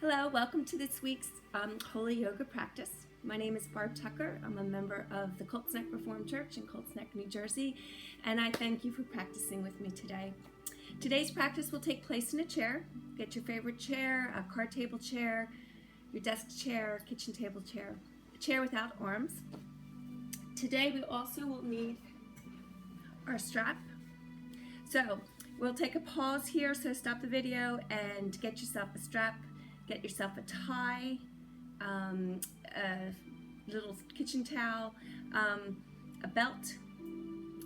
Hello, welcome to this week's Holy Yoga practice. My name is Barb Tucker. I'm a member of the Colts Reformed Church in Colts Neck, New Jersey, and I thank you for practicing with me today. Today's practice will take place in a chair. Get your favorite chair, a card table chair, your desk chair, kitchen table chair, a chair without arms. Today we also will need our strap. So we'll take a pause here, so stop the video and get yourself a strap. Get yourself a tie, a little kitchen towel, a belt.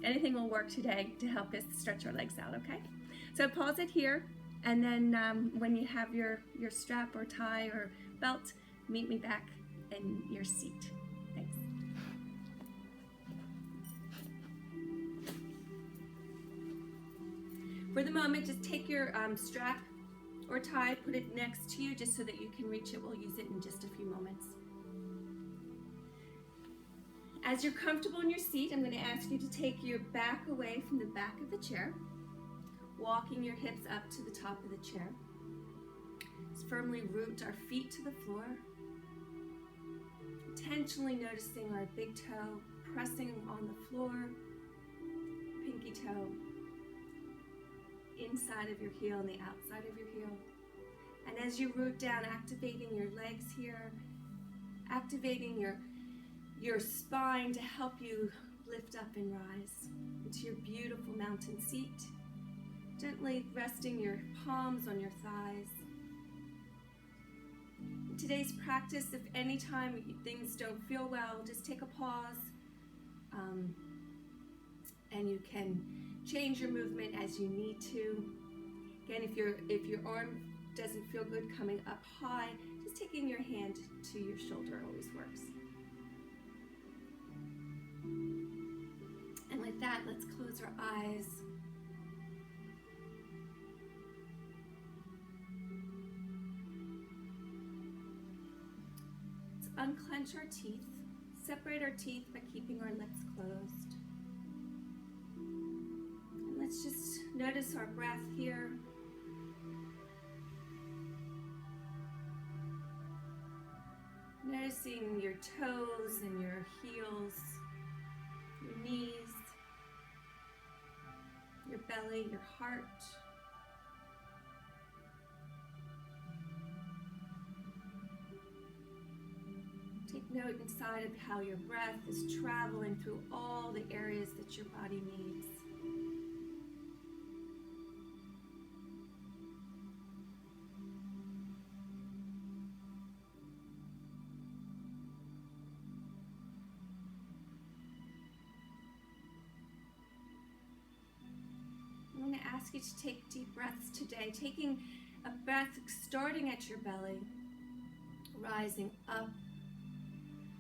Anything will work today to help us stretch our legs out, okay? So pause it here, and then when you have your strap or tie or belt, meet me back in your seat. Thanks. For the moment, just take your strap or tie, put it next to you just so that you can reach it. We'll use it in just a few moments. As you're comfortable in your seat, I'm going to ask you to take your back away from the back of the chair, walking your hips up to the top of the chair. Let's firmly root our feet to the floor, intentionally noticing our big toe pressing on the floor, pinky toe inside of your heel and the outside of your heel. And as you root down, activating your legs here, activating your spine to help you lift up and rise into your beautiful mountain seat. Gently resting your palms on your thighs. In today's practice, if any time things don't feel well, just take a pause, and you can change your movement as you need to. Again, if your arm doesn't feel good coming up high, just taking your hand to your shoulder always works. And with that, let's close our eyes. Let's unclench our teeth, separate our teeth by keeping our lips closed. Let's just notice our breath here. Noticing your toes and your heels, your knees, your belly, your heart. Take note inside of how your breath is traveling through all the areas that your body needs. I'm going to ask you to take deep breaths today, taking a breath starting at your belly, rising up,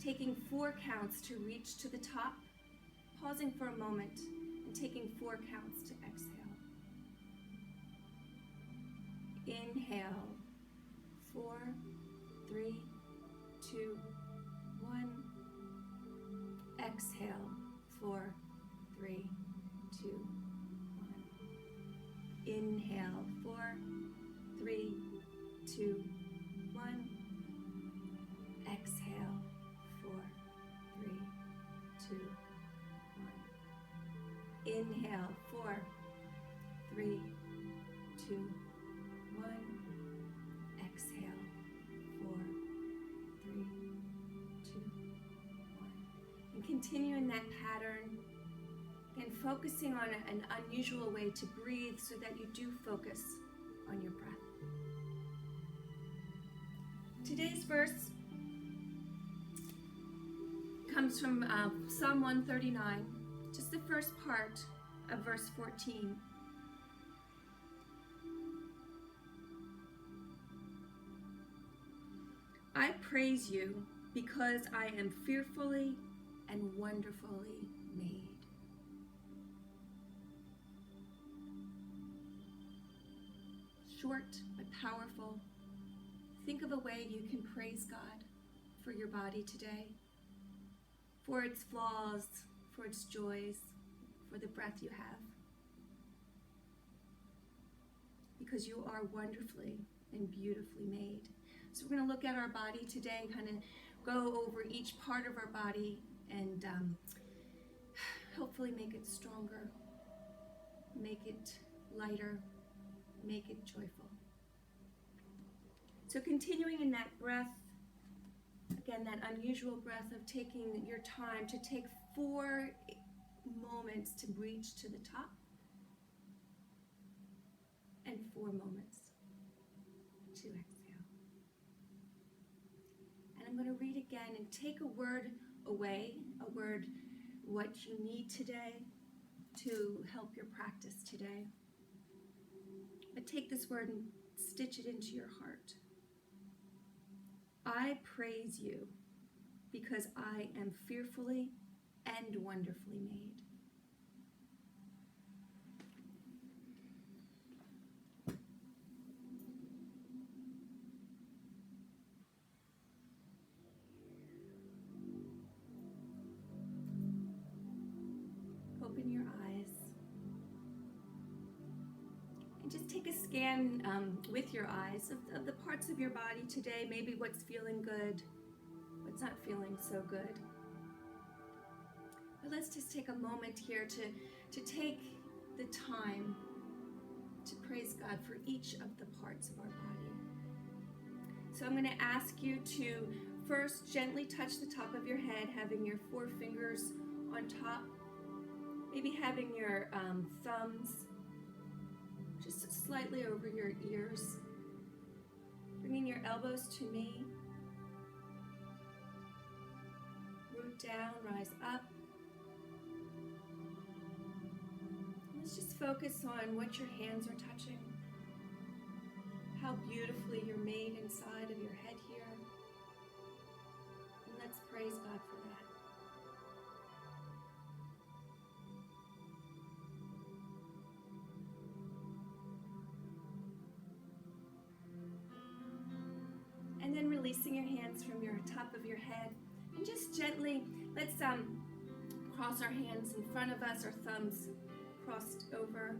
taking 4 counts to reach to the top, pausing for a moment, and taking 4 counts to exhale. Inhale, 4, 3, 2, 1. Exhale, 4, 3, 2, 1. Inhale, 4, 3, 2, 1. Exhale, 4, 3, 2, 1. Inhale, 4, 3, 2, 1. Exhale, 4, 3, 2, 1. And continue in that pattern. And focusing on an unusual way to breathe so that you do focus on your breath. Today's verse comes from Psalm 139, just the first part of verse 14. I praise you because I am fearfully and wonderfully made. Short but powerful. Think of a way you can praise God for your body today, for its flaws, for its joys, for the breath you have. Because you are wonderfully and beautifully made. So we're going to look at our body today, kind of go over each part of our body and hopefully make it stronger, make it lighter, make it joyful. So continuing in that breath, again, that unusual breath of taking your time to take 4 moments to reach to the top and 4 moments to exhale. And I'm going to read again and take a word away, a word what you need today to help your practice today. But take this word and stitch it into your heart. I praise you because I am fearfully and wonderfully made. Open your eyes and just take a scan with your eyes of the parts of your body today, maybe what's feeling good, what's not feeling so good. But let's just take a moment here to take the time to praise God for each of the parts of our body. So I'm going to ask you to first gently touch the top of your head, having your 4 fingers on top, maybe having your thumbs just slightly over your ears, bringing your elbows to me, root down, rise up. Let's just focus on what your hands are touching, how beautifully you're made inside of your head here. And let's praise God for that. And then releasing your hands from your top of your head and just gently, let's cross our hands in front of us, our thumbs crossed over,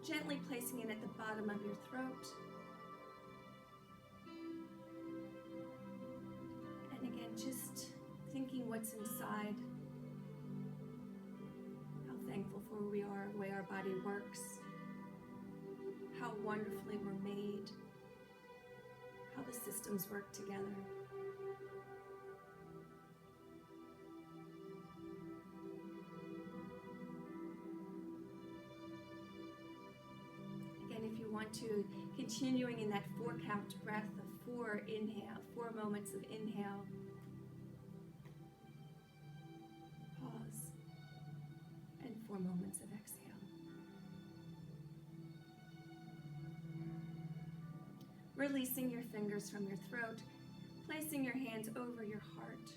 gently placing it at the bottom of your throat. And again, just thinking what's inside, how thankful for who we are, the way our body works, how wonderfully we're made, how the systems work together. Again, if you want to, continuing in that 4-count breath of 4 inhale, 4 moments of inhale, pause, and 4 moments of exhale. Releasing your fingers from your throat, placing your hands over your heart.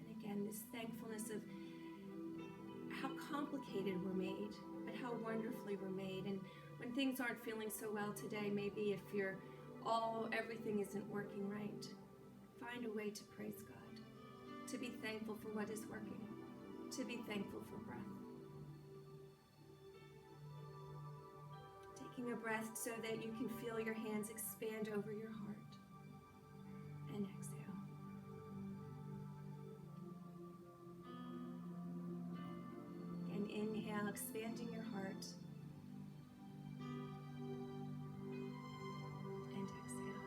And again, this thankfulness of how complicated we're made, but how wonderfully we're made. And when things aren't feeling so well today, maybe if everything isn't working right, find a way to praise God, to be thankful for what is working, to be thankful for breath. Taking a breath so that you can feel your hands expand over your heart. And exhale. And inhale, expanding your heart. And exhale.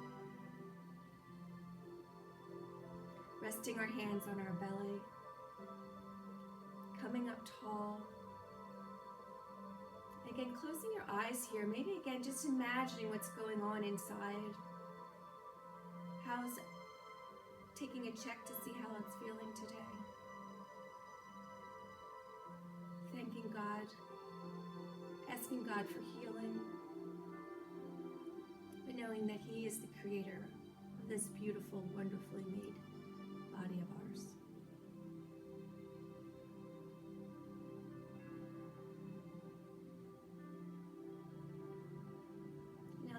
Resting our hands on our belly. Coming up tall. Again, closing your eyes here. Maybe again, just imagining what's going on inside. How's taking a check to see how it's feeling today. Thanking God, asking God for healing, but knowing that He is the creator of this beautiful, wonderfully made body of ours.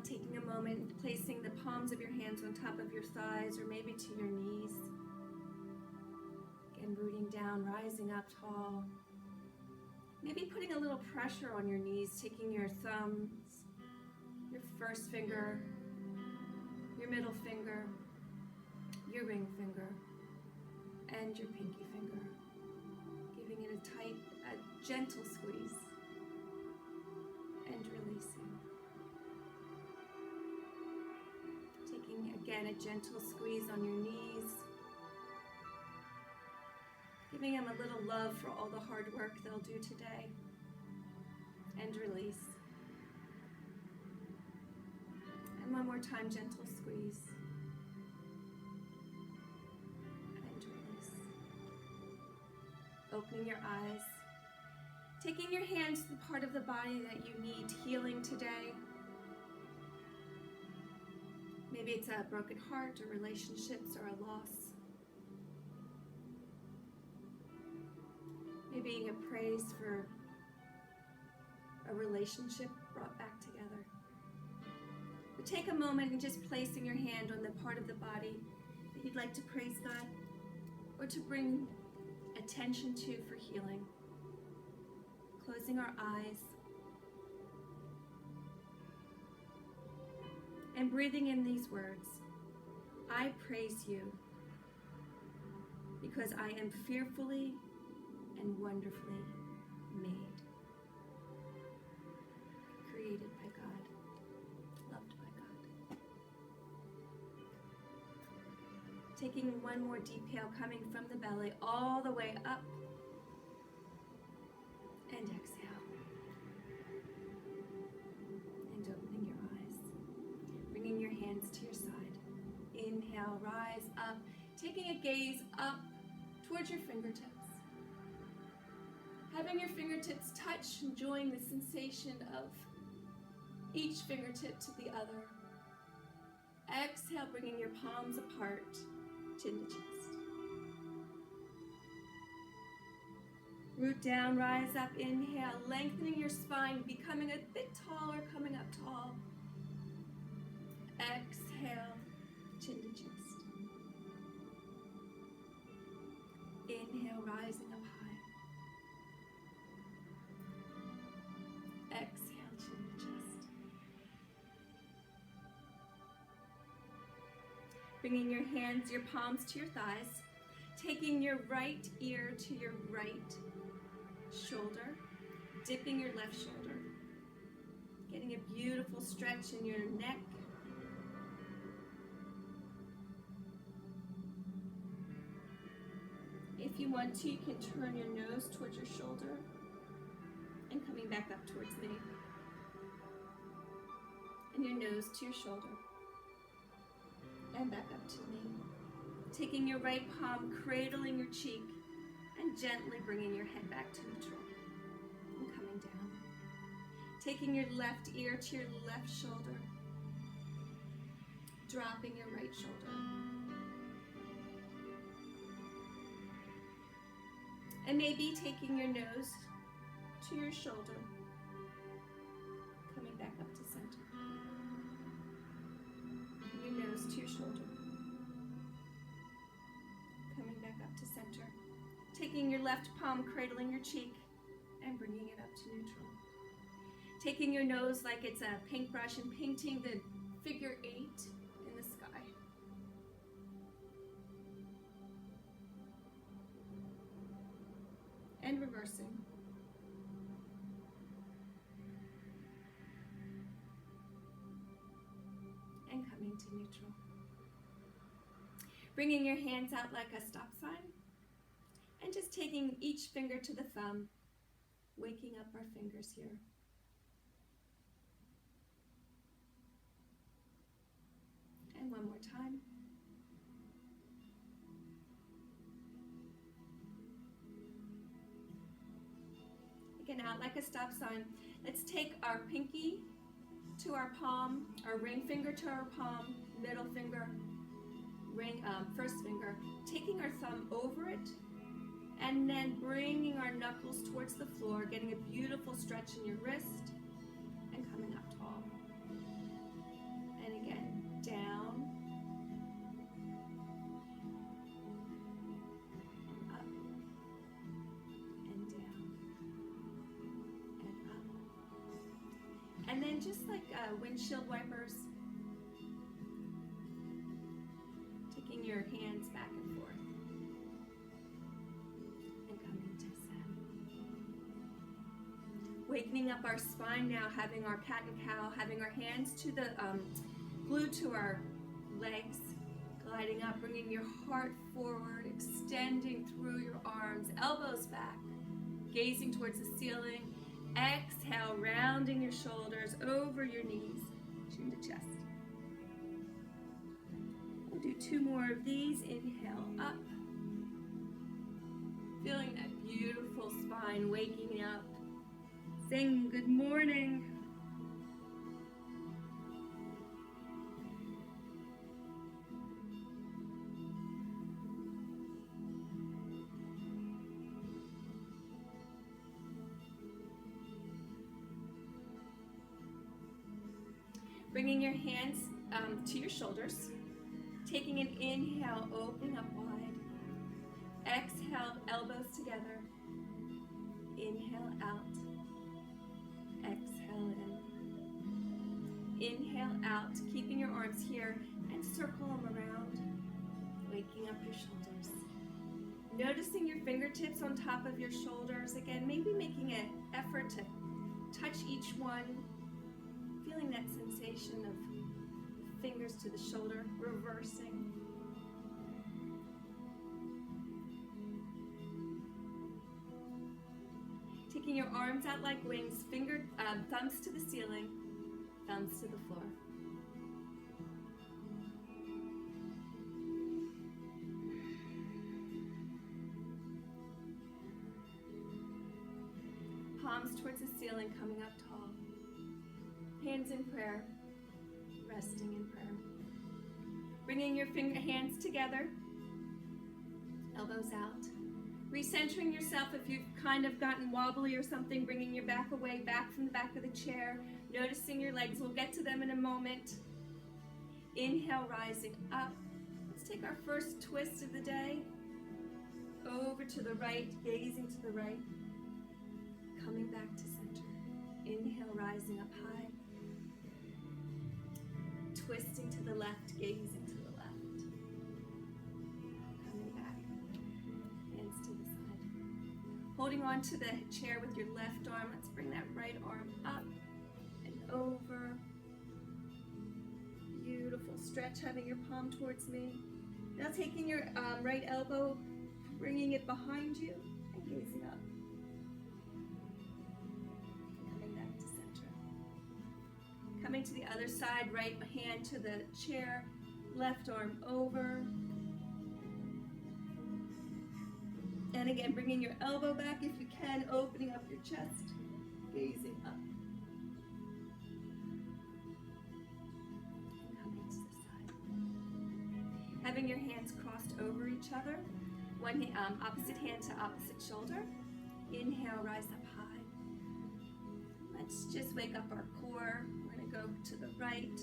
Taking a moment, placing the palms of your hands on top of your thighs or maybe to your knees. Again, rooting down, rising up tall. Maybe putting a little pressure on your knees, taking your thumbs, your first finger, your middle finger, your ring finger, and your pinky finger, giving it a gentle squeeze and releasing. Taking again a gentle squeeze on your knees, giving them a little love for all the hard work they'll do today, and release. And one more time, gentle squeeze. And release. Opening your eyes. Taking your hands to the part of the body that you need healing today. Maybe it's a broken heart or relationships or a loss. Maybe a praise for a relationship brought back together. But take a moment and just placing your hand on the part of the body that you'd like to praise God or to bring attention to for healing. Closing our eyes and breathing in these words. I praise you because I am fearfully and wonderfully made. Created by God, loved by God. Taking one more deep inhale, coming from the belly all the way up, and exhale. And opening your eyes, bringing your hands to your side. Inhale, rise up, taking a gaze up towards your fingertips. Having your fingertips touch, enjoying the sensation of each fingertip to the other. Exhale, bringing your palms apart, chin to chest. Root down, rise up, inhale, lengthening your spine, becoming a bit taller, coming up tall. Exhale, chin to chest. Inhale, rising up high. Exhale, chin to chest. Bringing your hands, your palms to your thighs, taking your right ear to your right shoulder, dipping your left shoulder, getting a beautiful stretch in your neck. If you want to, you can turn your nose towards your shoulder and coming back up towards me. And your nose to your shoulder and back up to me. Taking your right palm, cradling your cheek, and gently bringing your head back to neutral and coming down. Taking your left ear to your left shoulder, dropping your right shoulder. And maybe taking your nose to your shoulder, coming back up to center. Your nose to your shoulder, coming back up to center. Taking your left palm, cradling your cheek, and bringing it up to neutral. Taking your nose like it's a paintbrush and painting the figure 8 in the sky. And reversing. And coming to neutral. Bringing your hands out like a stop sign. And just taking each finger to the thumb, waking up our fingers here. And one more time. Again, out like a stop sign. Let's take our pinky to our palm, our ring finger to our palm, middle finger, first finger, taking our thumb over it, and then bringing our knuckles towards the floor, getting a beautiful stretch in your wrist, and coming up tall. And again, down, and up, and down, and up. And then just like windshield wipers, your hands back and forth. And coming to center. Wakening up our spine now, having our cat and cow, having our hands to the glued to our legs, gliding up, bringing your heart forward, extending through your arms, elbows back, gazing towards the ceiling. Exhale, rounding your shoulders over your knees, chin to chest. We'll do 2 more of these. Inhale up, feeling that beautiful spine waking up, saying good morning. Bringing your hands to your shoulders, taking an inhale, opening up wide. Exhale, elbows together. Inhale out. Exhale in. Inhale out, keeping your arms here and circle them around, waking up your shoulders. Noticing your fingertips on top of your shoulders. Again, maybe making an effort to touch each one. Feeling that sensation of fingers to the shoulder, reversing. Taking your arms out like wings, thumbs to the ceiling, thumbs to the floor. Palms towards the ceiling, coming up tall. Hands in prayer, resting in prayer. Bringing your hands together, elbows out. Recentering yourself if you've kind of gotten wobbly or something, bringing your back away, back from the back of the chair. Noticing your legs, we'll get to them in a moment. Inhale, rising up. Let's take our first twist of the day. Over to the right, gazing to the right. Coming back to center. Inhale, rising up high. Twisting to the left, gazing to the left. Coming back, hands to the side. Holding on to the chair with your left arm, let's bring that right arm up and over. Beautiful stretch, having your palm towards me. Now taking your right elbow, bringing it behind you and gazing up. Coming to the other side, right hand to the chair, left arm over. And again, bringing your elbow back if you can, opening up your chest, gazing up. Coming to the side. Having your hands crossed over each other, one opposite hand to opposite shoulder. Inhale, rise up high. Let's just wake up our core. Go to the right,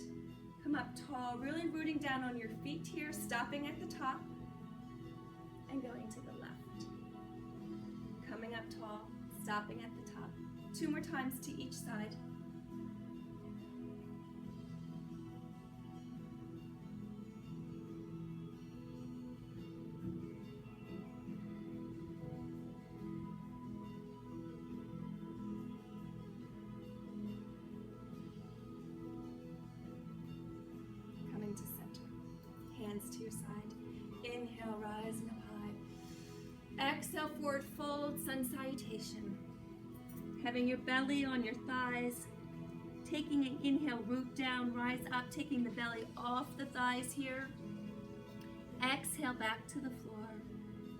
come up tall, really rooting down on your feet here, stopping at the top, and going to the left. Coming up tall, stopping at the top. 2 more times to each side. To your side. Inhale, rising up high. Exhale, forward fold, sun salutation. Having your belly on your thighs. Taking an inhale, root down, rise up, taking the belly off the thighs here. Exhale, back to the floor.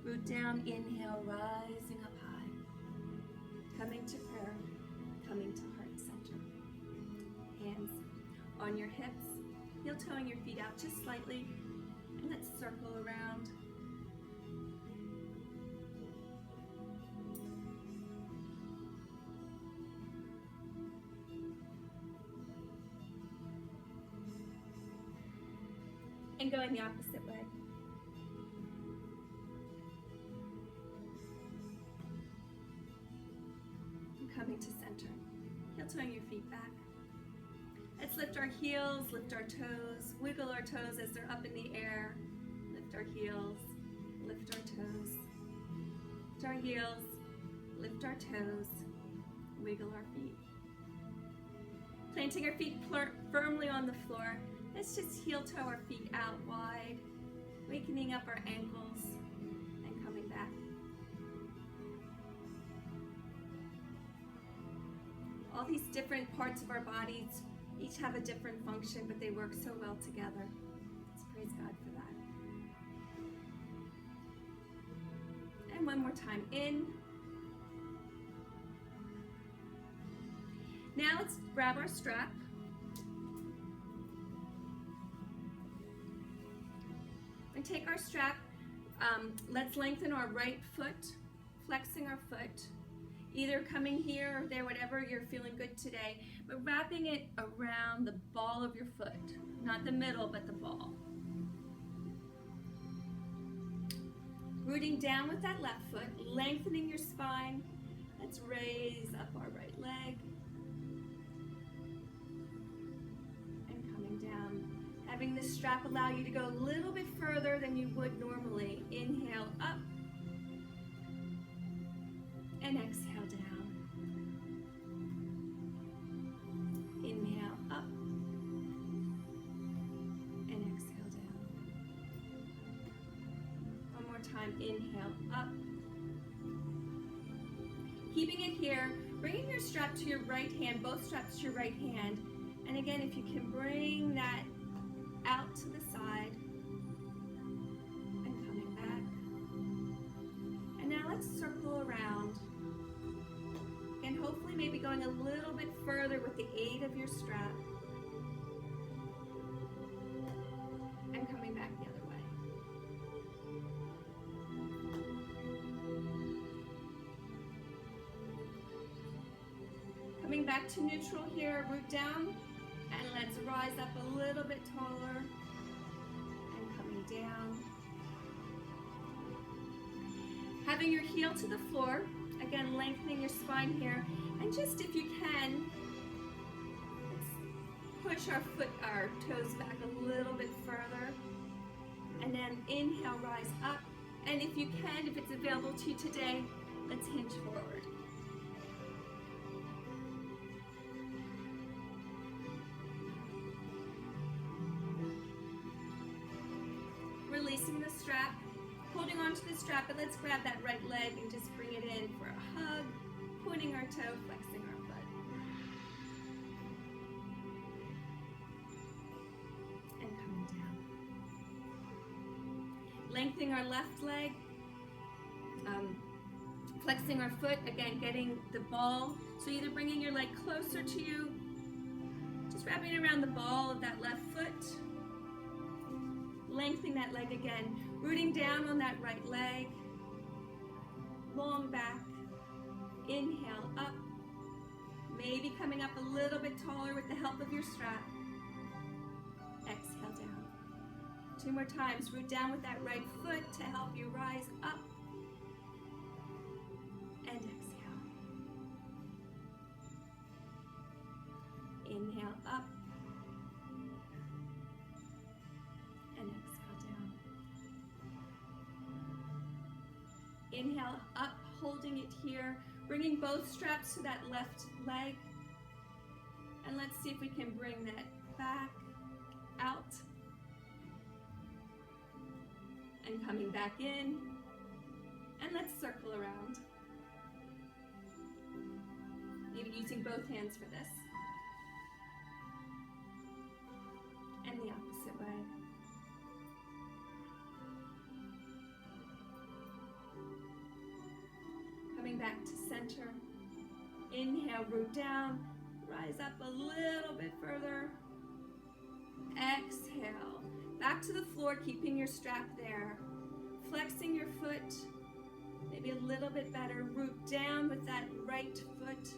Root down, inhale, rising up high. Coming to prayer, coming to heart center. Hands on your hips, heel toeing your feet out just slightly. And let's circle around. And going the opposite way. And coming to center. Heel toeing your feet back. Let's lift our heels, lift our toes, wiggle our toes as they're up in the air. Lift our heels, lift our toes. Lift our heels, lift our toes, wiggle our feet. Planting our feet firmly on the floor. Let's just heel toe our feet out wide, wakening up our ankles and coming back. All these different parts of our bodies each have a different function, but they work so well together. Let's praise God for that. And one more time, in. Now let's grab our strap. And take our strap, let's lengthen our right foot, flexing our foot, either coming here or there, whatever you're feeling good today, but wrapping it around the ball of your foot, not the middle, but the ball. Rooting down with that left foot, lengthening your spine. Let's raise up our right leg. And coming down. Having this strap allow you to go a little bit further than you would normally. Inhale up. And exhale down. Inhale up. And exhale down. One more time, inhale up. Keeping it here, bringing your strap to your right hand, both straps to your right hand. And again, if you can bring that out to the side and coming back. And now let's circle around. And hopefully maybe going a little bit further with the aid of your strap. And coming back the other way. Coming back to neutral here, root down. And let's rise up a little bit taller and coming down. Having your heel to the floor, again lengthening your spine here, and just if you can, let's push our toes back a little bit further, and then inhale, rise up, and if you can, if it's available to you today, let's hinge forward. Releasing the strap, holding on to the strap, but let's grab that right leg and just bring it in for a hug, pointing our toe, flexing our foot. And coming down. Lengthening our left leg, flexing our foot, again getting the ball, so either bringing your leg closer to you, just wrapping it around the ball of that left foot, lengthening that leg again, rooting down on that right leg, long back, inhale up, maybe coming up a little bit taller with the help of your strap, exhale down. 2 more times, root down with that right foot to help you rise up, and exhale. Inhale up, and exhale down. Inhale up, holding it here, bringing both straps to that left leg. And let's see if we can bring that back out. And coming back in. And let's circle around. Maybe using both hands for this. And the opposite way. Coming back to center. Inhale, root down. Rise up a little bit further. Exhale. Back to the floor, keeping your strap there. Flexing your foot. Maybe a little bit better. Root down with that right foot.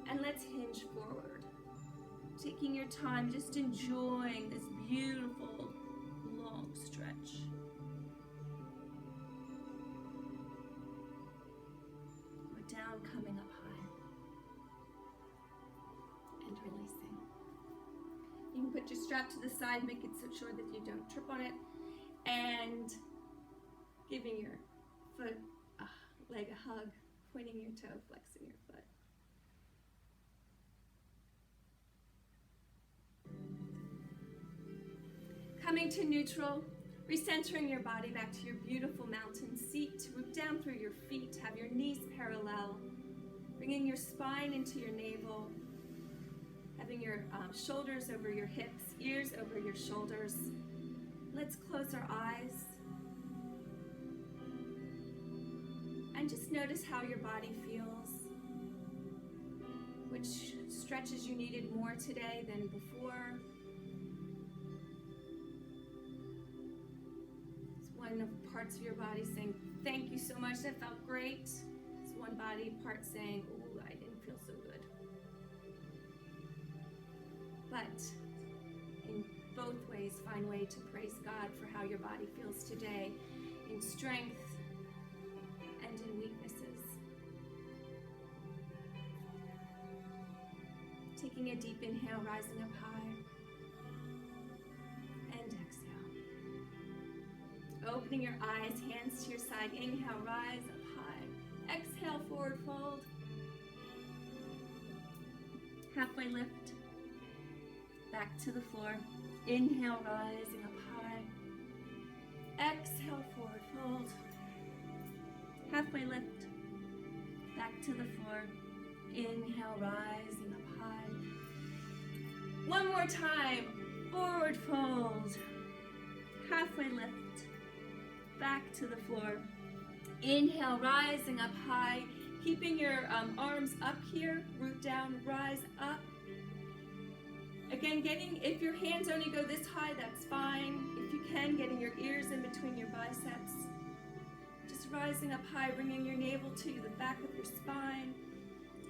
And let's hinge forward. Taking your time, just enjoying this beautiful long stretch. We're down, coming up high. And releasing. You can put your strap to the side, make it so sure that you don't trip on it. and giving your foot, leg a hug, pointing your toe, flexing your foot. Coming to neutral, recentering your body back to your beautiful mountain seat. Root down through your feet, have your knees parallel, bringing your spine into your navel, having your shoulders over your hips, ears over your shoulders. Let's close our eyes and just notice how your body feels, which stretches you needed more today than before. One of parts of your body saying, thank you so much, that felt great. It's one body part saying, ooh, I didn't feel so good. But in both ways, find a way to praise God for how your body feels today, in strength and in weaknesses. Taking a deep inhale, rising up high, and exhale. Opening your eyes, hands to your side. Inhale, rise up high. Exhale, forward fold. Halfway lift. Back to the floor. Inhale, rising up high. Exhale, forward fold. Halfway lift. Back to the floor. Inhale, rising up high. One more time. Forward fold. Halfway lift. Back to the floor. Inhale, rising up high, keeping your arms up here, root down, rise up. Again, if your hands only go this high, that's fine. If you can, getting your ears in between your biceps. Just rising up high, bringing your navel to the back of your spine.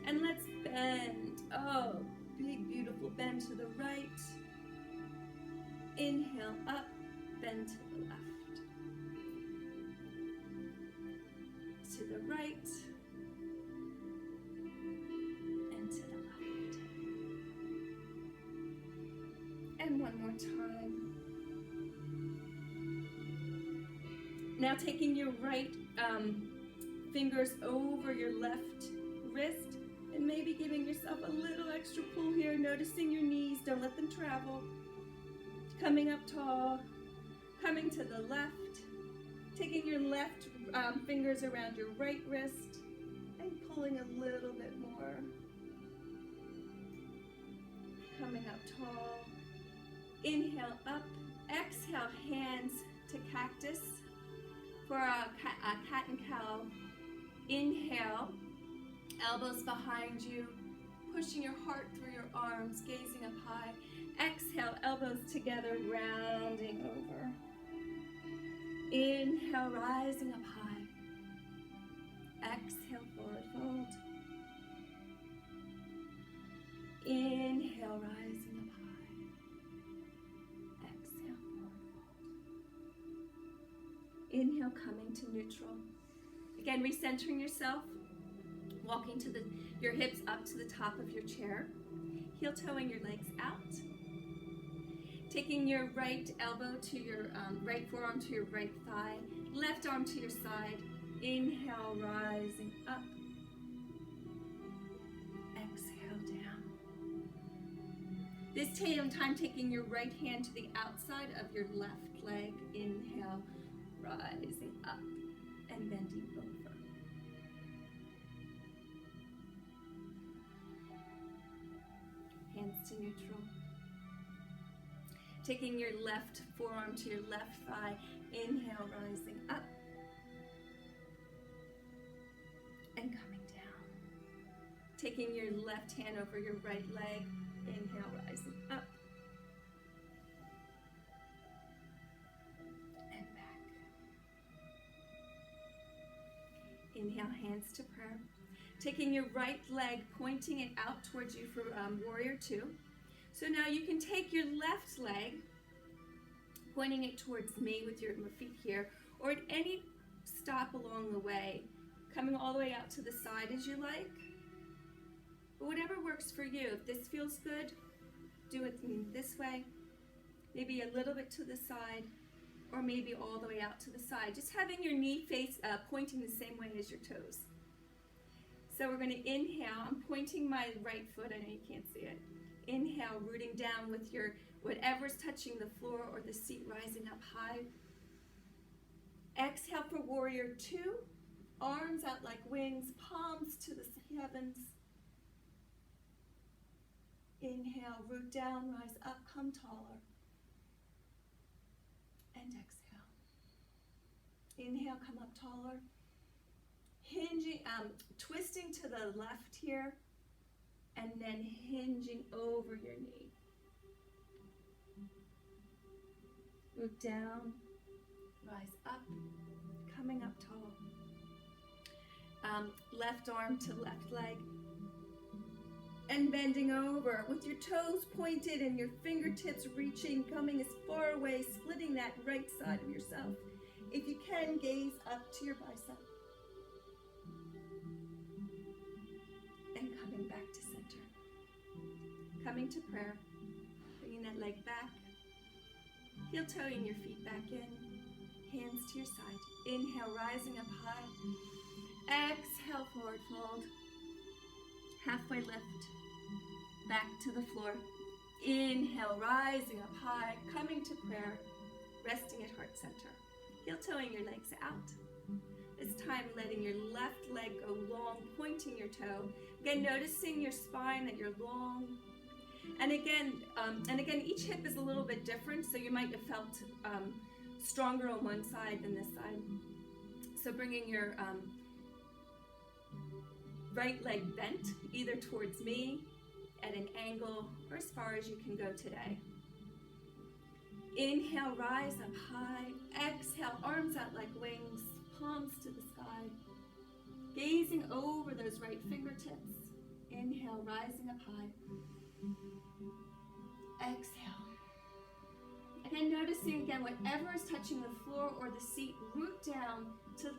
And let's bend. Oh, big, beautiful bend to the right. Inhale, up, bend to the left. To the right and to the left. And one more time. Now taking your right fingers over your left wrist and maybe giving yourself a little extra pull here, noticing your knees, don't let them travel. Coming up tall, coming to the left, taking your left fingers around your right wrist and pulling a little bit more. Coming up tall. Inhale up. Exhale, hands to cactus for a cat and cow. Inhale, elbows behind you, pushing your heart through your arms, gazing up high. Exhale, elbows together, rounding over. Inhale, rising up high. Exhale, forward fold. Inhale, rising up high. Exhale, forward fold. Inhale, coming to neutral. Again, recentering yourself, walking to your hips up to the top of your chair, heel toeing your legs out. Taking your right elbow to your right forearm to your right thigh, left arm to your side. Inhale, rising up. Exhale, down. This time taking your right hand to the outside of your left leg. Inhale, rising up and bending over. Hands to neutral. Taking your left forearm to your left thigh. Inhale, rising up and coming down. Taking your left hand over your right leg. Inhale, rising up and back. Inhale, hands to prayer. Taking your right leg, pointing it out towards you for warrior two. So now you can take your left leg, pointing it towards me with your feet here, or at any stop along the way, coming all the way out to the side as you like. But whatever works for you. If this feels good, do it this way, maybe a little bit to the side, or maybe all the way out to the side. Just having your knee face pointing the same way as your toes. So we're going to inhale. I'm pointing my right foot. I know you can't see it. Inhale, rooting down with your whatever's touching the floor or the seat, rising up high. Exhale for warrior two. Arms out like wings, palms to the heavens. Inhale, root down, rise up, come taller. And exhale. Inhale, come up taller. Hinging, twisting to the left here, and then hinging over your knee. Root down, rise up, coming up tall. Left arm to left leg. And bending over with your toes pointed and your fingertips reaching, coming as far away, splitting that right side of yourself. If you can, gaze up to your bicep. And coming back to center. Coming to prayer. Bringing that leg back. Heel toeing your feet back in. Hands to your side. Inhale, rising up high. Exhale, forward fold. Halfway lift. Back to the floor. Inhale, rising up high, coming to prayer, resting at heart center. Heel toeing your legs out. This time letting your left leg go long, pointing your toe. Again, noticing your spine, that you're long. And again, each hip is a little bit different, so you might have felt stronger on one side than this side. So bringing your right leg bent, either towards me, at an angle, or as far as you can go today. Inhale, rise up high. Exhale, arms out like wings, palms to the sky. Gazing over those right fingertips. Inhale, rising up high. Exhale. Again, noticing again, whatever is touching the floor or the seat, root down to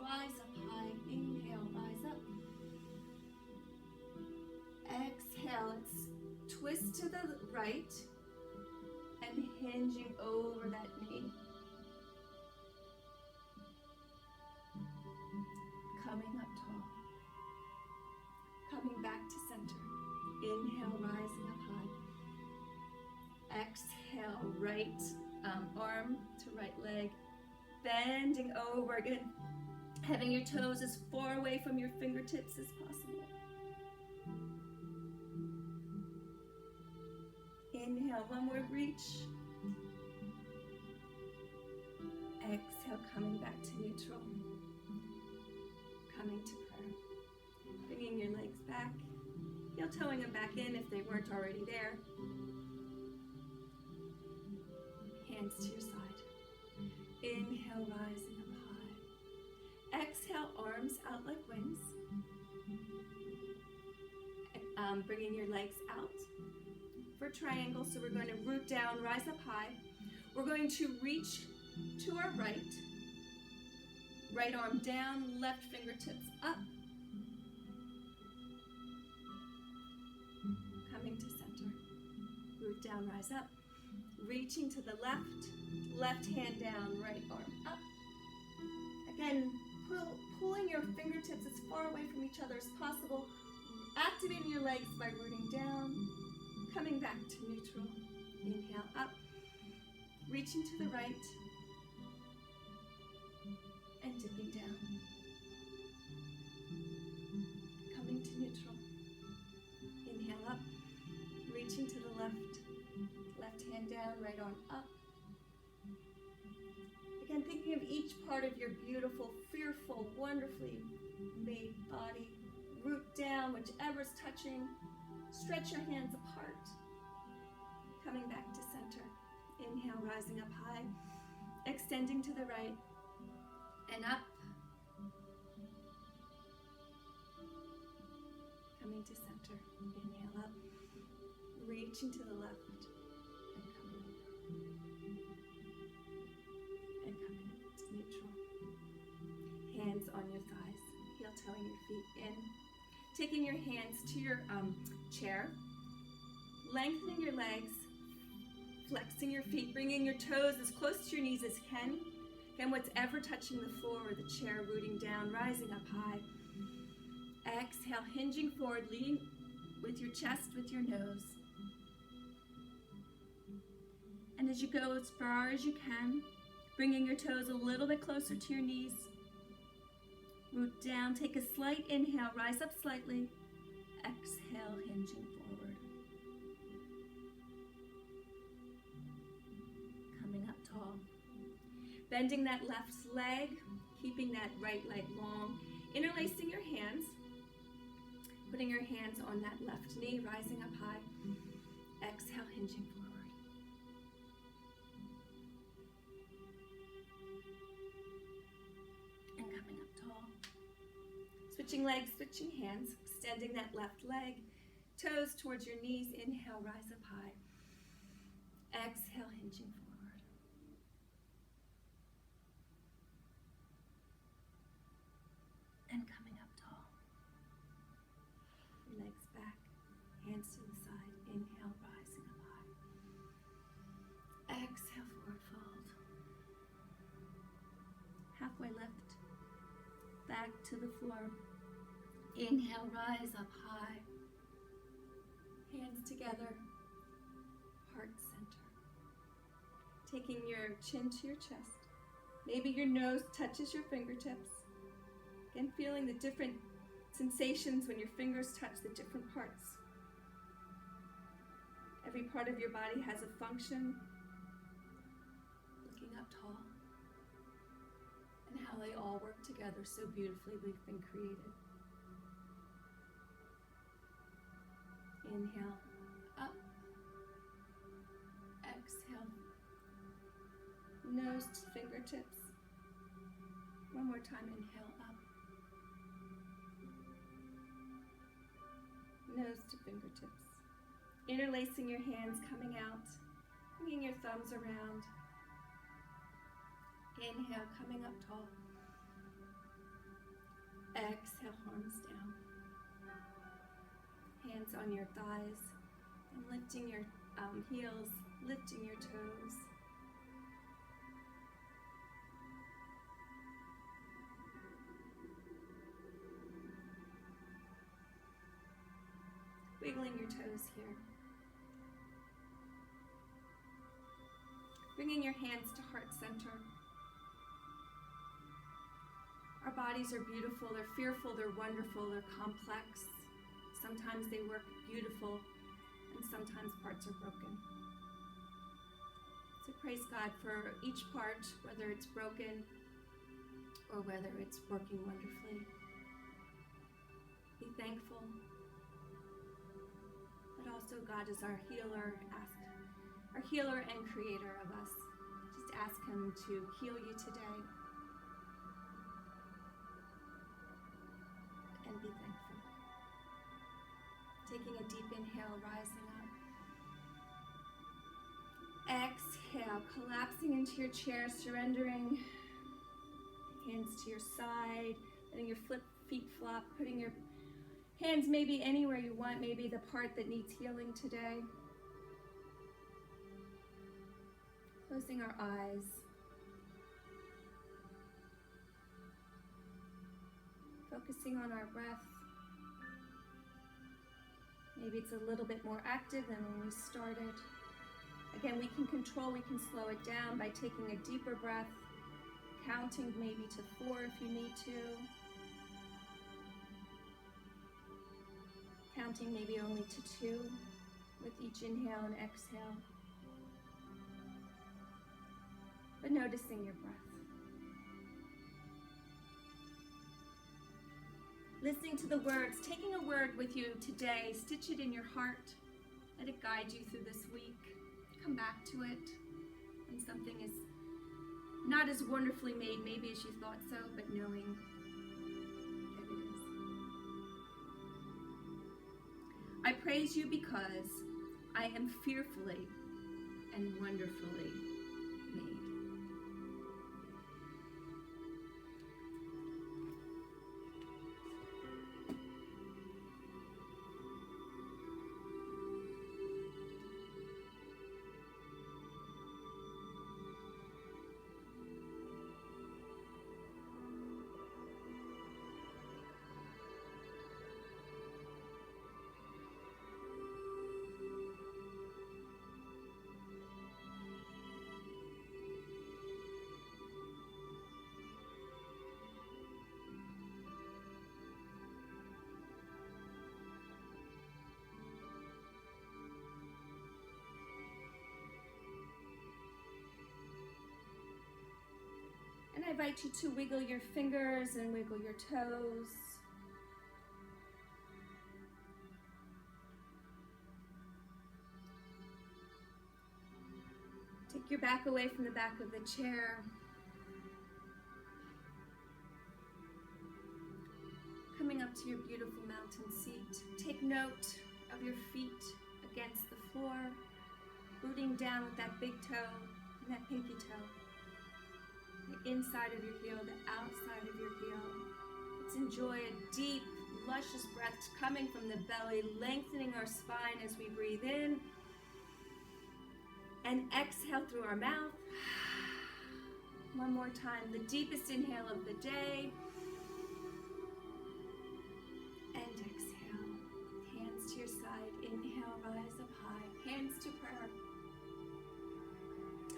rise up high. Inhale, rise up. Exhale, let's twist to the right and hinging over that knee. Coming up tall. Coming back to center. Inhale, rising up high. Exhale, right arm to right leg. Bending over again. Having your toes as far away from your fingertips as possible. Inhale, one more reach. Exhale, coming back to neutral. Coming to prayer. Bringing your legs back. Heel toeing them back in if they weren't already there. Hands to your side. Inhale, rising up high. Exhale, arms out like wings. Bringing your legs out for triangle. So we're going to root down, rise up high. We're going to reach to our right. Right arm down, left fingertips up. Coming to center. Root down, rise up. Reaching to the left hand down, right arm up. Again, pulling your fingertips as far away from each other as possible. Activating your legs by rooting down. Coming back to neutral. Inhale up. Reaching to the right. And dipping down. Coming to neutral. Inhale up. Reaching to the left. Left hand down, right arm up. Again, thinking of each part of your beautiful, fearful, wonderfully made body. Root down, whichever's touching. Stretch your hands apart. Coming back to center. Inhale, rising up high. Extending to the right. And up. Coming to center. Inhale up. Reaching to the left. And coming up. And coming to neutral. Hands on your thighs. Heel toeing your feet in. Taking your hands to your chair, lengthening your legs, Flexing your feet, bringing your toes as close to your knees as you can. Again, whatever touching the floor or the chair, rooting down, rising up high. Exhale, hinging forward, leading with your chest, with your nose. And as you go as far as you can, bringing your toes a little bit closer to your knees. Root down, take a slight inhale, rise up slightly. Exhale, hinging forward. Coming up tall. Bending that left leg, keeping that right leg long. Interlacing your hands. Putting your hands on that left knee, rising up high. Exhale, hinging forward. And coming up tall. Switching legs, switching hands, extending that left leg, toes towards your knees. Inhale, rise up high. Exhale, hinging forward. And coming up tall. Legs back, hands to the side. Inhale, rising up high. Exhale, forward fold. Halfway lift, back to the floor. Inhale, rise up high. Hands together, heart center. Taking your chin to your chest. Maybe your nose touches your fingertips. Again, feeling the different sensations when your fingers touch the different parts. Every part of your body has a function. Looking up tall. And how they all work together so beautifully. We've been created. Inhale, up. Exhale. Nose to fingertips. One more time, inhale, up. Nose to fingertips. Interlacing your hands, coming out. Bringing your thumbs around. Inhale, coming up tall. Exhale, arms down. Hands on your thighs. And lifting your heels, lifting your toes. Wiggling your toes here. Bringing your hands to heart center. Our bodies are beautiful, they're fearful, they're wonderful, they're complex. Sometimes they work beautiful, and sometimes parts are broken. So praise God for each part, whether it's broken or whether it's working wonderfully. Be thankful. But also God is our healer, our healer and creator of us. Just ask him to heal you today. And be thankful. Taking a deep inhale, rising up. Exhale, collapsing into your chair, surrendering. Hands to your side, letting your feet flop, putting your hands maybe anywhere you want, maybe the part that needs healing today. Closing our eyes. Focusing on our breath. Maybe it's a little bit more active than when we started. Again, we can control, we can slow it down by taking a deeper breath, counting maybe to 4 if you need to. Counting maybe only to 2 with each inhale and exhale. But noticing your breath. Listening to the words, taking a word with you today, stitch it in your heart, let it guide you through this week. Come back to it when something is not as wonderfully made maybe as you thought so, but knowing that it is. I praise you because I am fearfully and wonderfully made. invite you to wiggle your fingers and wiggle your toes. Take your back away from the back of the chair. Coming up to your beautiful mountain seat. Take note of your feet against the floor, rooting down with that big toe and that pinky toe. The inside of your heel, the outside of your heel. Let's enjoy a deep, luscious breath coming from the belly, lengthening our spine as we breathe in. And exhale through our mouth. One more time, the deepest inhale of the day. And exhale. Hands to your side. Inhale, rise up high. Hands to prayer.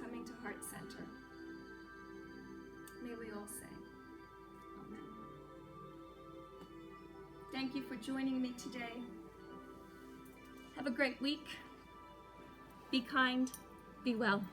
Coming to heart center. May we all say, Amen. Thank you for joining me today. Have a great week. Be kind. Be well.